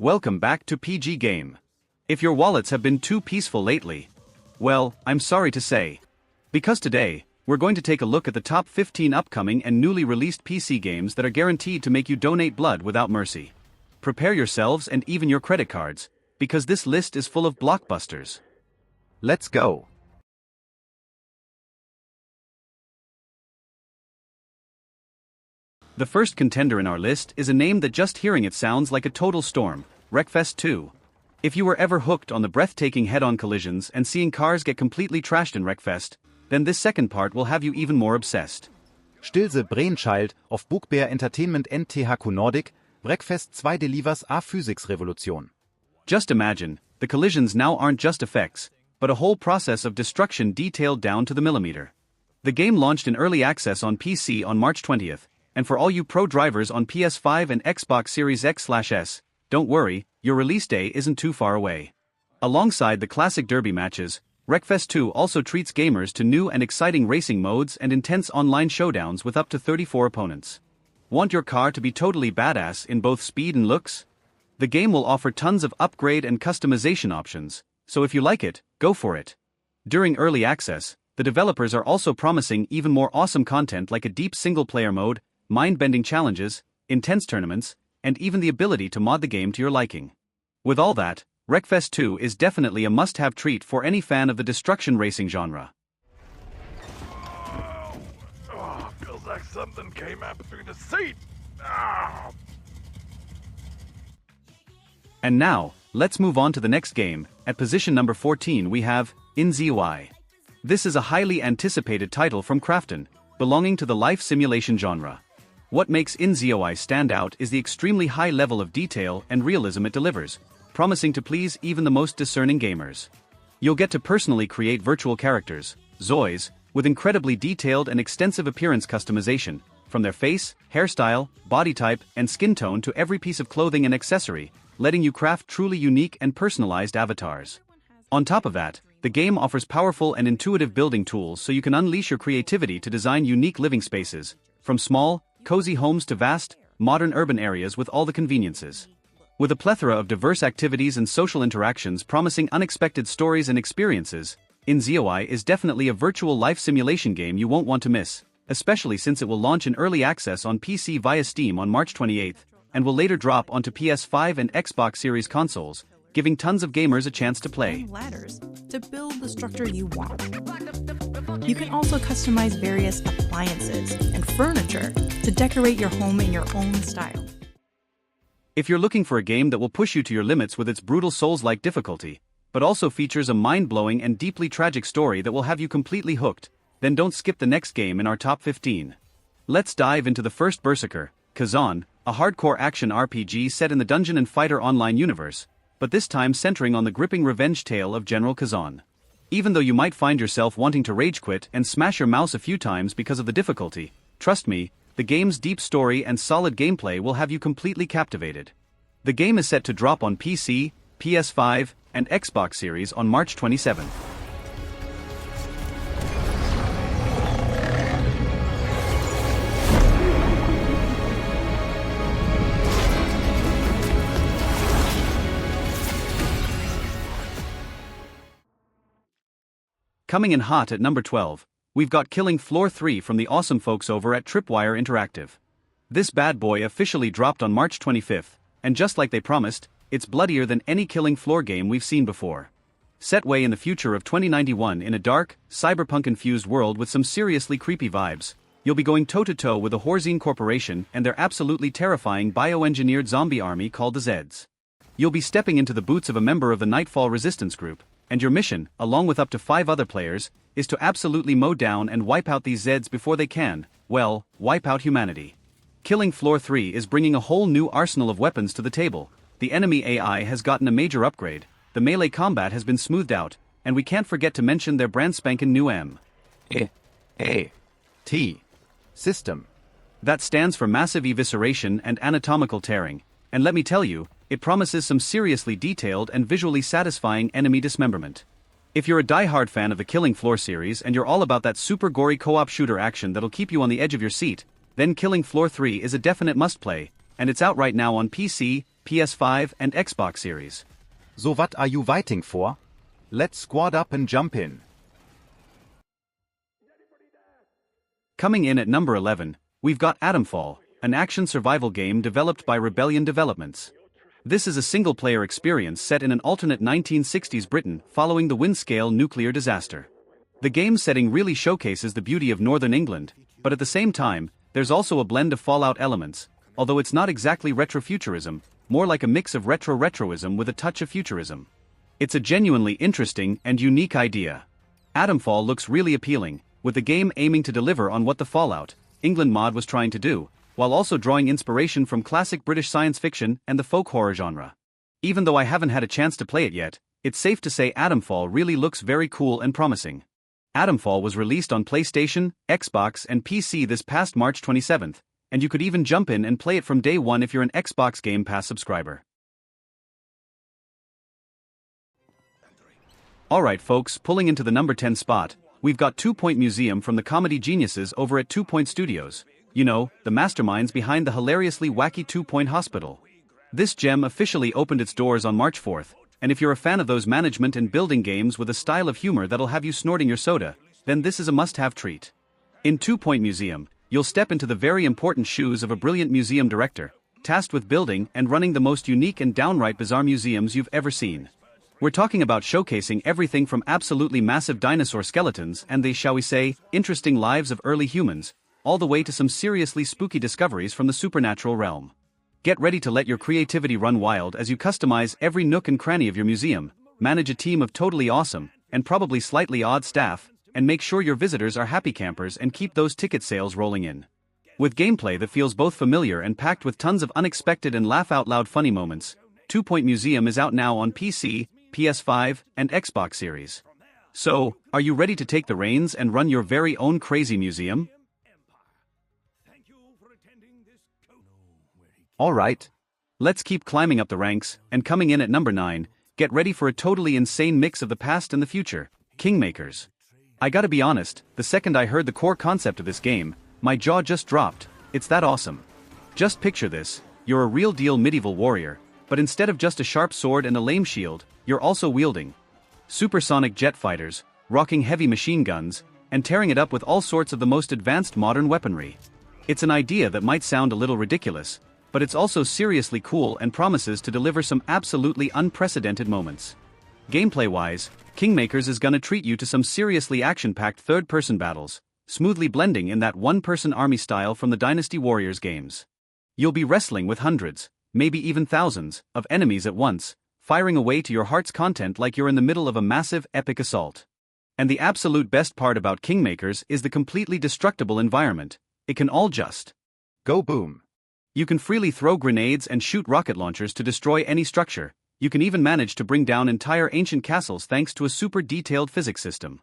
Welcome back to PG Game. If your wallets have been too peaceful lately, well, I'm sorry to say. Because today, we're going to take a look at the top 15 upcoming and newly released PC games that are guaranteed to make you donate blood without mercy. Prepare yourselves and even your credit cards, because this list is full of blockbusters. Let's go. The first contender in our list is a name that just hearing it sounds like a total storm, Wreckfest 2. If you were ever hooked on the breathtaking head-on collisions and seeing cars get completely trashed in Wreckfest, then this second part will have you even more obsessed. Stilse Brainchild auf Bugbear Entertainment NTHQ Nordic, Wreckfest 2 delivers a Physics Revolution. Just imagine, the collisions now aren't just effects, but a whole process of destruction detailed down to the millimeter. The game launched in early access on PC on March 20th, and for all you pro drivers on PS5 and Xbox Series X/S, don't worry, your release day isn't too far away. Alongside the classic derby matches, Wreckfest 2 also treats gamers to new and exciting racing modes and intense online showdowns with up to 34 opponents. Want your car to be totally badass in both speed and looks? The game will offer tons of upgrade and customization options, so if you like it, go for it. During early access, the developers are also promising even more awesome content like a deep single-player mode, mind-bending challenges, intense tournaments, and even the ability to mod the game to your liking. With all that, Wreckfest 2 is definitely a must-have treat for any fan of the destruction racing genre. Feels like something came up through the seat. And now, let's move on to the next game. At position number 14 we have InZOI. This is a highly anticipated title from Krafton, belonging to the life simulation genre. What makes InZOI stand out is the extremely high level of detail and realism it delivers, promising to please even the most discerning gamers. You'll get to personally create virtual characters, ZOIs, with incredibly detailed and extensive appearance customization, from their face, hairstyle, body type, and skin tone to every piece of clothing and accessory, letting you craft truly unique and personalized avatars. On top of that, the game offers powerful and intuitive building tools so you can unleash your creativity to design unique living spaces, from small, cozy homes to vast, modern urban areas with all the conveniences. With a plethora of diverse activities and social interactions promising unexpected stories and experiences, InZOI is definitely a virtual life simulation game you won't want to miss, especially since it will launch in early access on PC via Steam on March 28th, and will later drop onto PS5 and Xbox Series consoles, giving tons of gamers a chance to play. Ladders to build the structure you want. You can also customize various appliances and furniture to decorate your home in your own style. If you're looking for a game that will push you to your limits with its brutal Souls-like difficulty, but also features a mind-blowing and deeply tragic story that will have you completely hooked, then don't skip the next game in our top 15. Let's dive into the first Berserker, Khazan, a hardcore action RPG set in the Dungeon and Fighter Online universe, but this time centering on the gripping revenge tale of General Khazan. Even though you might find yourself wanting to rage quit and smash your mouse a few times because of the difficulty, trust me, the game's deep story and solid gameplay will have you completely captivated. The game is set to drop on PC, PS5, and Xbox Series on March 27th. Coming in hot at number 12, we've got Killing Floor 3 from the awesome folks over at Tripwire Interactive. This bad boy officially dropped on March 25th, and just like they promised, it's bloodier than any Killing Floor game we've seen before. Set way in the future of 2091 in a dark, cyberpunk-infused world with some seriously creepy vibes, you'll be going toe-to-toe with the Horzine Corporation and their absolutely terrifying bioengineered zombie army called the Zeds. You'll be stepping into the boots of a member of the Nightfall Resistance Group, and your mission, along with up to 5 other players, is to absolutely mow down and wipe out these Zeds before they can, well, wipe out humanity. Killing Floor 3 is bringing a whole new arsenal of weapons to the table. The enemy AI has gotten a major upgrade, the melee combat has been smoothed out, and we can't forget to mention their brand spankin' new T system. That stands for massive evisceration and anatomical tearing, and let me tell you, it promises some seriously detailed and visually satisfying enemy dismemberment. If you're a die-hard fan of the Killing Floor series and you're all about that super gory co-op shooter action that'll keep you on the edge of your seat, then Killing Floor 3 is a definite must-play, and it's out right now on PC, PS5, and Xbox Series. So what are you waiting for? Let's squad up and jump in. Coming in at number 11, we've got Atomfall, an action survival game developed by Rebellion Developments. This is a single-player experience set in an alternate 1960s Britain following the Windscale nuclear disaster. The game's setting really showcases the beauty of northern England, but at the same time, there's also a blend of Fallout elements, although it's not exactly retrofuturism, more like a mix of retroism with a touch of futurism. It's a genuinely interesting and unique idea. Atomfall looks really appealing, with the game aiming to deliver on what the Fallout England mod was trying to do, while also drawing inspiration from classic British science fiction and the folk horror genre. Even though I haven't had a chance to play it yet, it's safe to say Atomfall really looks very cool and promising. Atomfall was released on PlayStation, Xbox, and PC this past March 27th, and you could even jump in and play it from day one if you're an Xbox Game Pass subscriber. Alright folks, pulling into the number 10 spot, we've got 2 Point Museum from the comedy geniuses over at 2 Point Studios. You know, the masterminds behind the hilariously wacky 2 Point Hospital. This gem officially opened its doors on March 4th, and if you're a fan of those management and building games with a style of humor that'll have you snorting your soda, then this is a must-have treat. In 2 Point Museum, you'll step into the very important shoes of a brilliant museum director, tasked with building and running the most unique and downright bizarre museums you've ever seen. We're talking about showcasing everything from absolutely massive dinosaur skeletons and the, shall we say, interesting lives of early humans, all the way to some seriously spooky discoveries from the supernatural realm. Get ready to let your creativity run wild as you customize every nook and cranny of your museum, manage a team of totally awesome, and probably slightly odd staff, and make sure your visitors are happy campers and keep those ticket sales rolling in. With gameplay that feels both familiar and packed with tons of unexpected and laugh-out-loud funny moments, 2 Point Museum is out now on PC, PS5, and Xbox Series. So, are you ready to take the reins and run your very own crazy museum? Alright. Let's keep climbing up the ranks, and coming in at number 9, get ready for a totally insane mix of the past and the future, Kingmakers. I gotta be honest, the second I heard the core concept of this game, my jaw just dropped. It's that awesome. Just picture this, you're a real-deal medieval warrior, but instead of just a sharp sword and a lame shield, you're also wielding supersonic jet fighters, rocking heavy machine guns, and tearing it up with all sorts of the most advanced modern weaponry. It's an idea that might sound a little ridiculous, but it's also seriously cool and promises to deliver some absolutely unprecedented moments. Gameplay-wise, Kingmakers is gonna treat you to some seriously action-packed third-person battles, smoothly blending in that one-person army style from the Dynasty Warriors games. You'll be wrestling with hundreds, maybe even thousands, of enemies at once, firing away to your heart's content like you're in the middle of a massive, epic assault. And the absolute best part about Kingmakers is the completely destructible environment. It can all just go boom. You can freely throw grenades and shoot rocket launchers to destroy any structure. You can even manage to bring down entire ancient castles thanks to a super detailed physics system.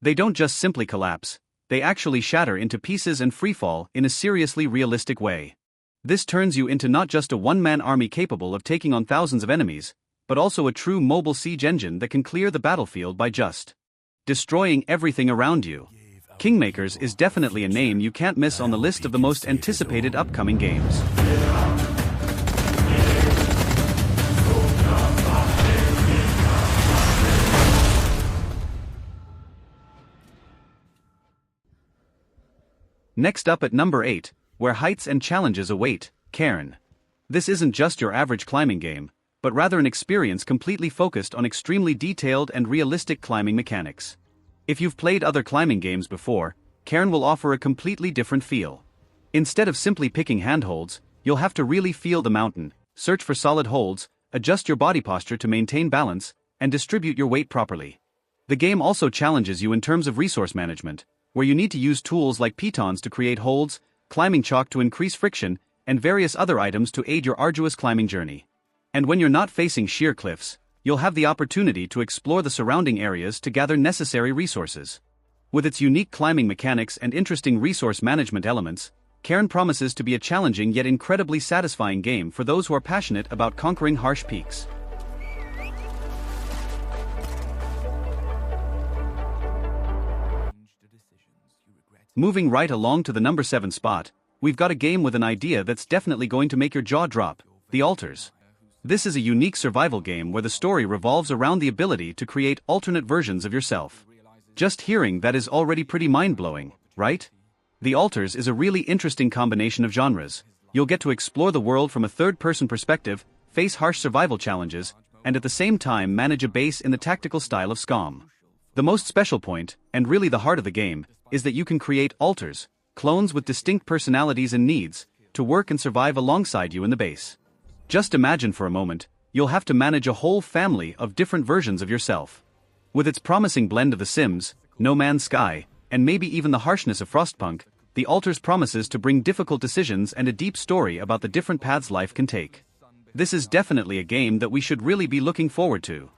They don't just simply collapse, they actually shatter into pieces and freefall in a seriously realistic way. This turns you into not just a one-man army capable of taking on thousands of enemies, but also a true mobile siege engine that can clear the battlefield by just destroying everything around you. Kingmakers is definitely a name you can't miss on the list of the most anticipated upcoming games. Next up at number 8, where heights and challenges await, Cairn. This isn't just your average climbing game, but rather an experience completely focused on extremely detailed and realistic climbing mechanics. If you've played other climbing games before, Cairn will offer a completely different feel. Instead of simply picking handholds, you'll have to really feel the mountain, search for solid holds, adjust your body posture to maintain balance, and distribute your weight properly. The game also challenges you in terms of resource management, where you need to use tools like pitons to create holds, climbing chalk to increase friction, and various other items to aid your arduous climbing journey. And when you're not facing sheer cliffs, you'll have the opportunity to explore the surrounding areas to gather necessary resources. With its unique climbing mechanics and interesting resource management elements, Cairn promises to be a challenging yet incredibly satisfying game for those who are passionate about conquering harsh peaks. Moving right along to the number 7 spot, we've got a game with an idea that's definitely going to make your jaw drop: the alters. This is a unique survival game where the story revolves around the ability to create alternate versions of yourself. Just hearing that is already pretty mind-blowing, right? The alters is a really interesting combination of genres. You'll get to explore the world from a third-person perspective, face harsh survival challenges, and at the same time manage a base in the tactical style of SCOM. The most special point, and really the heart of the game, is that you can create alters, clones with distinct personalities and needs, to work and survive alongside you in the base. Just imagine for a moment, you'll have to manage a whole family of different versions of yourself. With its promising blend of The Sims, No Man's Sky, and maybe even the harshness of Frostpunk, the alters promises to bring difficult decisions and a deep story about the different paths life can take. This is definitely a game that we should really be looking forward to.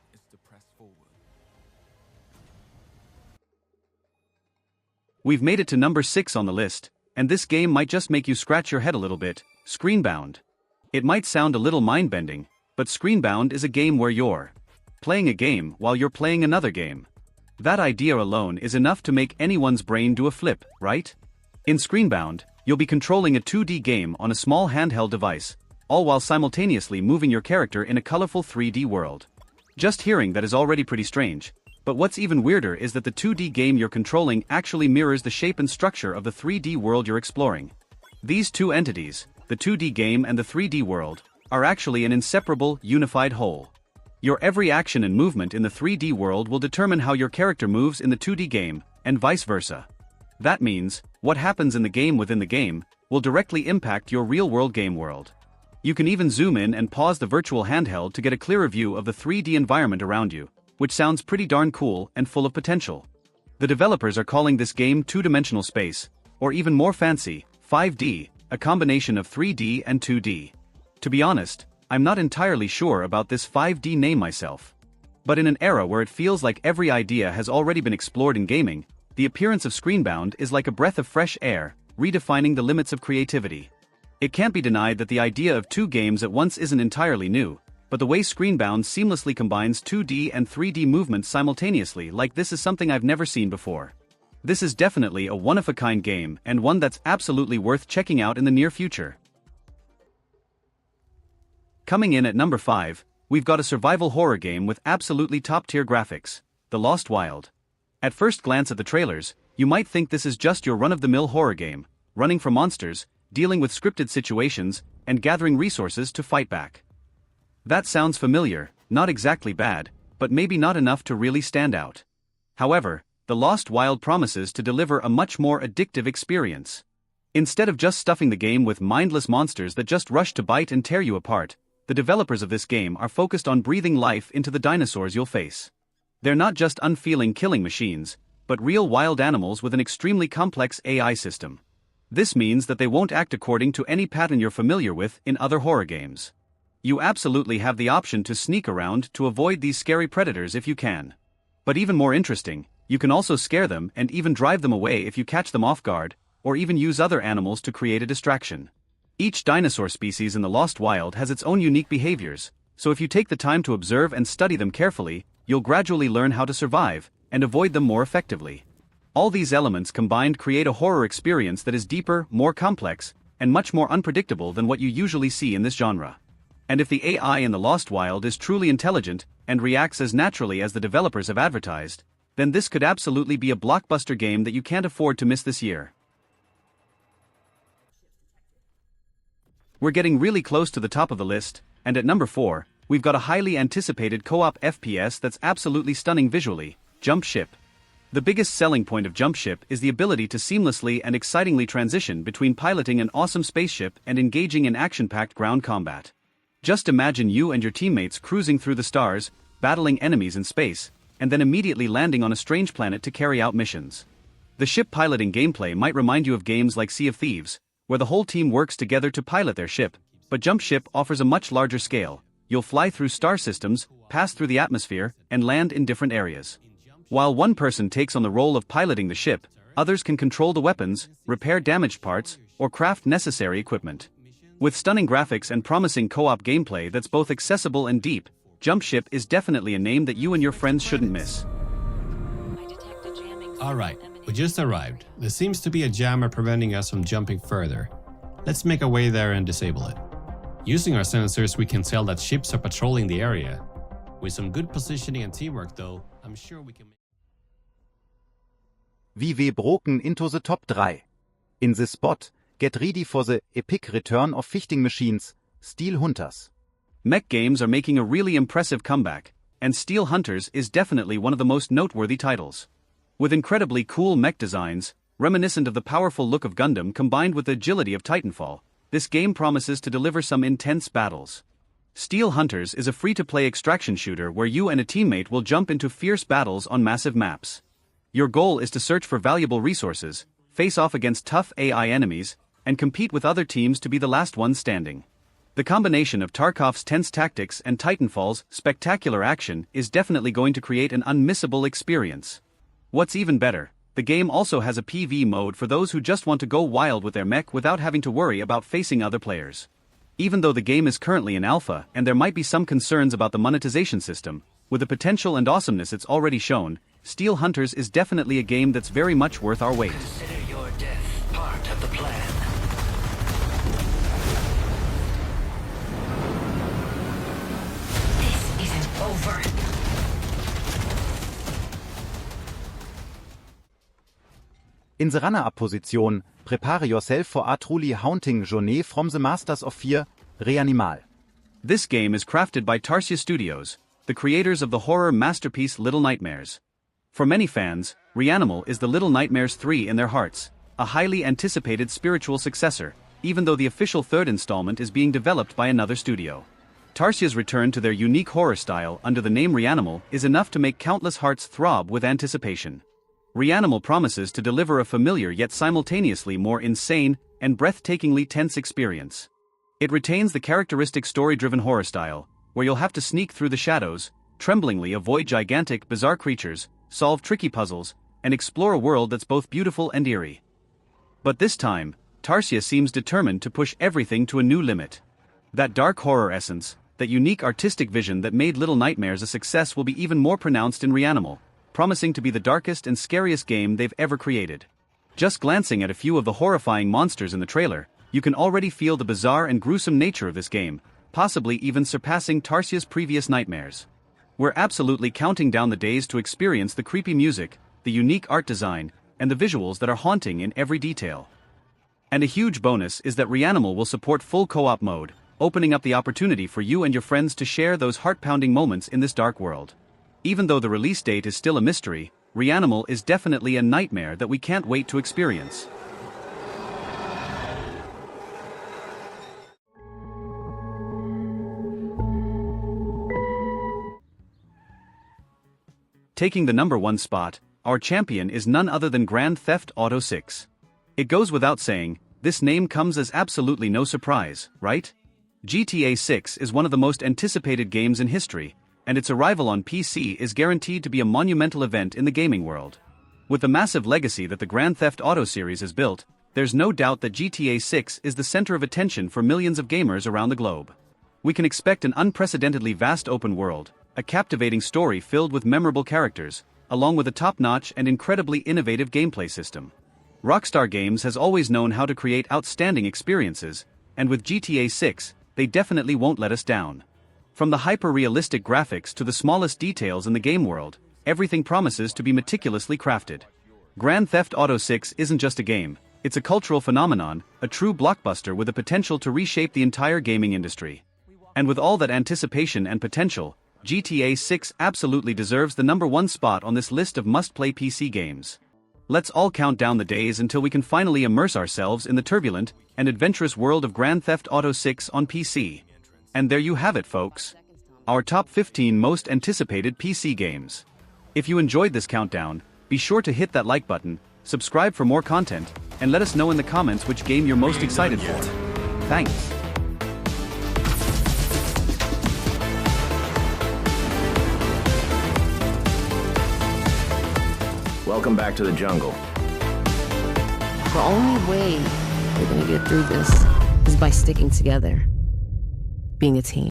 We've made it to number 6 on the list, and this game might just make you scratch your head a little bit: Screenbound. It might sound a little mind-bending, but Screenbound is a game where you're playing a game while you're playing another game. That idea alone is enough to make anyone's brain do a flip, right? In Screenbound, you'll be controlling a 2D game on a small handheld device, all while simultaneously moving your character in a colorful 3D world. Just hearing that is already pretty strange, but what's even weirder is that the 2D game you're controlling actually mirrors the shape and structure of the 3D world you're exploring. These two entities, the 2D game and the 3D world, are actually an inseparable, unified whole. Your every action and movement in the 3D world will determine how your character moves in the 2D game, and vice versa. That means, what happens in the game within the game will directly impact your real-world game world. You can even zoom in and pause the virtual handheld to get a clearer view of the 3D environment around you, which sounds pretty darn cool and full of potential. The developers are calling this game two-dimensional space, or even more fancy, 5D, a combination of 3D and 2D. To be honest, I'm not entirely sure about this 5D name myself. But in an era where it feels like every idea has already been explored in gaming, the appearance of Screenbound is like a breath of fresh air, redefining the limits of creativity. It can't be denied that the idea of two games at once isn't entirely new, but the way Screenbound seamlessly combines 2D and 3D movements simultaneously like this is something I've never seen before. This is definitely a one-of-a-kind game and one that's absolutely worth checking out in the near future. Coming in at number 5, we've got a survival horror game with absolutely top-tier graphics: The Lost Wild. At first glance at the trailers, you might think this is just your run-of-the-mill horror game, running from monsters, dealing with scripted situations, and gathering resources to fight back. That sounds familiar, not exactly bad, but maybe not enough to really stand out. However, The Lost Wild promises to deliver a much more addictive experience. Instead of just stuffing the game with mindless monsters that just rush to bite and tear you apart, the developers of this game are focused on breathing life into the dinosaurs you'll face. They're not just unfeeling killing machines, but real wild animals with an extremely complex AI system. This means that they won't act according to any pattern you're familiar with in other horror games. You absolutely have the option to sneak around to avoid these scary predators if you can. But even more interesting, you can also scare them and even drive them away if you catch them off guard, or even use other animals to create a distraction. Each dinosaur species in the Lost Wild has its own unique behaviors, so if you take the time to observe and study them carefully, you'll gradually learn how to survive and avoid them more effectively. All these elements combined create a horror experience that is deeper, more complex, and much more unpredictable than what you usually see in this genre. And if the AI in the Lost Wild is truly intelligent and reacts as naturally as the developers have advertised, then this could absolutely be a blockbuster game that you can't afford to miss this year. We're getting really close to the top of the list, and at number 4, we've got a highly anticipated co-op FPS that's absolutely stunning visually: Jump Ship. The biggest selling point of Jump Ship is the ability to seamlessly and excitingly transition between piloting an awesome spaceship and engaging in action-packed ground combat. Just imagine you and your teammates cruising through the stars, battling enemies in space, and then immediately landing on a strange planet to carry out missions. The ship piloting gameplay might remind you of games like Sea of Thieves, where the whole team works together to pilot their ship, but Jump Ship offers a much larger scale. You'll fly through star systems, pass through the atmosphere, and land in different areas. While one person takes on the role of piloting the ship, others can control the weapons, repair damaged parts, or craft necessary equipment. With stunning graphics and promising co-op gameplay that's both accessible and deep, Jump Ship is definitely a name that you and your friends shouldn't miss. Alright, we just arrived. There seems to be a jammer preventing us from jumping further. Let's make our way there and disable it. Using our sensors, we can tell that ships are patrolling the area. With some good positioning and teamwork though, I'm sure we can... Wie we broken into the top 3. In this spot, get ready for the epic return of fighting machines, Steel Hunters. Mech games are making a really impressive comeback, and Steel Hunters is definitely one of the most noteworthy titles. With incredibly cool mech designs, reminiscent of the powerful look of Gundam combined with the agility of Titanfall, this game promises to deliver some intense battles. Steel Hunters is a free-to-play extraction shooter where you and a teammate will jump into fierce battles on massive maps. Your goal is to search for valuable resources, face off against tough AI enemies, and compete with other teams to be the last one standing. The combination of Tarkov's tense tactics and Titanfall's spectacular action is definitely going to create an unmissable experience. What's even better, the game also has a PvE mode for those who just want to go wild with their mech without having to worry about facing other players. Even though the game is currently in alpha and there might be some concerns about the monetization system, with the potential and awesomeness it's already shown, Steel Hunters is definitely a game that's very much worth our wait. Consider your death part of the plan. This isn't over. In the runner-up position, prepare yourself for a truly haunting journey from the Masters of Fear, Reanimal. This game is crafted by Tarsia Studios, the creators of the horror masterpiece Little Nightmares. For many fans, Reanimal is the Little Nightmares 3 in their hearts, a highly anticipated spiritual successor, even though the official third installment is being developed by another studio. Tarsia's return to their unique horror style under the name Reanimal is enough to make countless hearts throb with anticipation. Reanimal promises to deliver a familiar yet simultaneously more insane and breathtakingly tense experience. It retains the characteristic story-driven horror style, where you'll have to sneak through the shadows, tremblingly avoid gigantic, bizarre creatures, solve tricky puzzles, and explore a world that's both beautiful and eerie. But this time, Tarsia seems determined to push everything to a new limit. That dark horror essence, that unique artistic vision that made Little Nightmares a success will be even more pronounced in Reanimal, promising to be the darkest and scariest game they've ever created. Just glancing at a few of the horrifying monsters in the trailer, you can already feel the bizarre and gruesome nature of this game, possibly even surpassing Tarsia's previous Nightmares. We're absolutely counting down the days to experience the creepy music, the unique art design, and the visuals that are haunting in every detail. And a huge bonus is that Reanimal will support full co-op mode, opening up the opportunity for you and your friends to share those heart-pounding moments in this dark world. Even though the release date is still a mystery, Reanimal is definitely a nightmare that we can't wait to experience. Taking the number 1 spot, our champion is none other than Grand Theft Auto 6. It goes without saying, this name comes as absolutely no surprise, right? GTA 6 is one of the most anticipated games in history, and its arrival on PC is guaranteed to be a monumental event in the gaming world. With the massive legacy that the Grand Theft Auto series has built, there's no doubt that GTA 6 is the center of attention for millions of gamers around the globe. We can expect an unprecedentedly vast open world, a captivating story filled with memorable characters, along with a top-notch and incredibly innovative gameplay system. Rockstar Games has always known how to create outstanding experiences, and with GTA 6, they definitely won't let us down. From the hyper-realistic graphics to the smallest details in the game world, everything promises to be meticulously crafted. Grand Theft Auto 6 isn't just a game, it's a cultural phenomenon, a true blockbuster with the potential to reshape the entire gaming industry. And with all that anticipation and potential, GTA 6 absolutely deserves the number 1 spot on this list of must-play PC games. Let's all count down the days until we can finally immerse ourselves in the turbulent and adventurous world of Grand Theft Auto 6 on PC. And there you have it, folks. Our top 15 most anticipated PC games. If you enjoyed this countdown, be sure to hit that like button, subscribe for more content, and let us know in the comments which game you're most excited for. Thanks. Welcome back to the jungle. The only way we're gonna get through this is by sticking together, being a team.